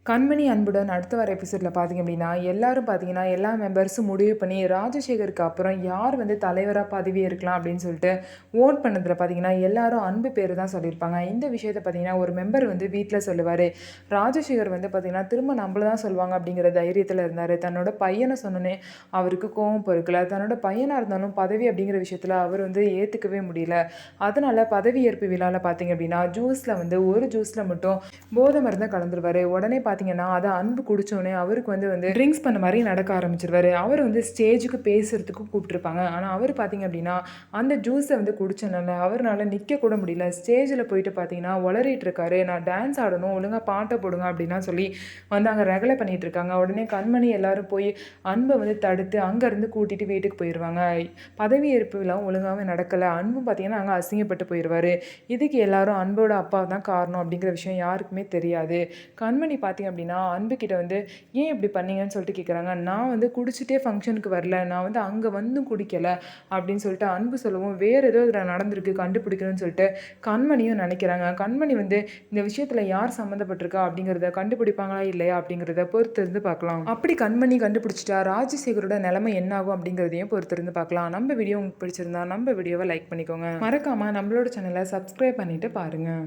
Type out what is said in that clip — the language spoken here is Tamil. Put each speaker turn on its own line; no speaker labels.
கண்மணி அன்புடன் அடுத்த வர எபிசோடில் பார்த்தீங்க அப்படின்னா எல்லாரும் பார்த்தீங்கன்னா எல்லா மெம்பர்ஸும் முடிவு பண்ணி ராஜசேகருக்கு அப்புறம் யார் வந்து தலைவராக பதவி இருக்கலாம் அப்படின்னு சொல்லிட்டு ஓட் பண்ணதில் பார்த்தீங்கன்னா எல்லாரும் அன்பு பேர் தான் சொல்லியிருப்பாங்க. இந்த விஷயத்தை பார்த்தீங்கன்னா ஒரு மெம்பர் வந்து வீட்டில் சொல்லுவார். ராஜசேகர் வந்து பார்த்தீங்கன்னா திரும்ப நம்மள தான் சொல்லுவாங்க அப்படிங்கிற தைரியத்தில் இருந்தார். தன்னோட பையனை சொன்னோன்னே அவருக்கு கோவம் பொறுக்கல. தன்னோட பையனாக இருந்தாலும் பதவி அப்படிங்கிற விஷயத்தில் அவர் வந்து ஏற்றுக்கவே முடியல. அதனால் பதவியேற்பு விழாவில் பார்த்தீங்க அப்படின்னா ஜூஸில் வந்து ஒரு ஜூஸில் மட்டும் போதை மருந்தை கலந்துருவார். உடனே பார்த்தீங்கன்னா அதை அன்பு குடித்தோடனே அவருக்கு வந்து ட்ரிங்க்ஸ் பண்ண மாதிரி நடக்க ஆரம்பிச்சிருவாரு. அவர் வந்து ஸ்டேஜுக்கு பேசுகிறதுக்கு கூப்பிட்டுருப்பாங்க. ஆனால் அவர் பார்த்தீங்க அப்படின்னா அந்த ஜூஸை வந்து குடிச்சனால அவரால் நிற்க கூட முடியல. ஸ்டேஜில் போயிட்டு பார்த்தீங்கன்னா உளறிட்டு இருக்காரு. நான் டான்ஸ் ஆடணும், ஒழுங்காக பாட்டை போடுங்க அப்படின்னா சொல்லி வந்து அங்கே ரகலை பண்ணிட்டு இருக்காங்க. உடனே கண்மணி எல்லாரும் போய் அன்பை வந்து தடுத்து அங்கேருந்து கூட்டிகிட்டு வீட்டுக்கு போயிடுவாங்க. பதவியேற்பு விழா ஒழுங்காகவே நடக்கலை. அன்பும் பார்த்தீங்கன்னா அங்கே அசிங்கப்பட்டு போயிடுவார். இதுக்கு எல்லாரும் அன்போட அப்பா தான் காரணம் அப்படிங்கிற விஷயம் யாருக்குமே தெரியாது. கண்மணி பார்த்தீங்க அப்படின்னா அன்புக்கிட்ட வந்து ஏன் இப்படி பண்ணீங்கன்னு சொல்லிட்டு கேட்குறாங்க. நான் வந்து குடிச்சிட்டே ஃபங்க்ஷனுக்கு வரல, நான் வந்து அங்கே வந்தும் குடிக்கலை அப்படின்னு சொல்லிட்டு அன்பு சொல்லவும் வேறு ஏதோ இதில் நடந்திருக்கு கண்டுபிடிக்கணும்னு சொல்லிட்டு கண்மணியும் நினைக்கிறாங்க. கண்மணி வந்து இந்த விஷயத்தில் யார் சம்மந்தப்பட்டிருக்கா அப்படிங்கிறத கண்டுபிடிப்பாங்களா இல்லையா அப்படிங்கிறத பொறுத்திருந்து பார்க்கலாம். அப்படி கண்மணி கண்டுபிடிச்சிட்டா ராஜசேகரோட நிலைமை என்ன ஆகும் அப்படிங்கிறதையும் பொறுத்திருந்து பார்க்கலாம். நம்ம வீடியோ உங்களுக்கு பிடிச்சிருந்தா நம்ம வீடியோவை லைக் பண்ணிக்கோங்க. மறக்காமல் நம்மளோட சேனலை சப்ஸ்கிரைப் பண்ணிட்டு பாருங்கள்.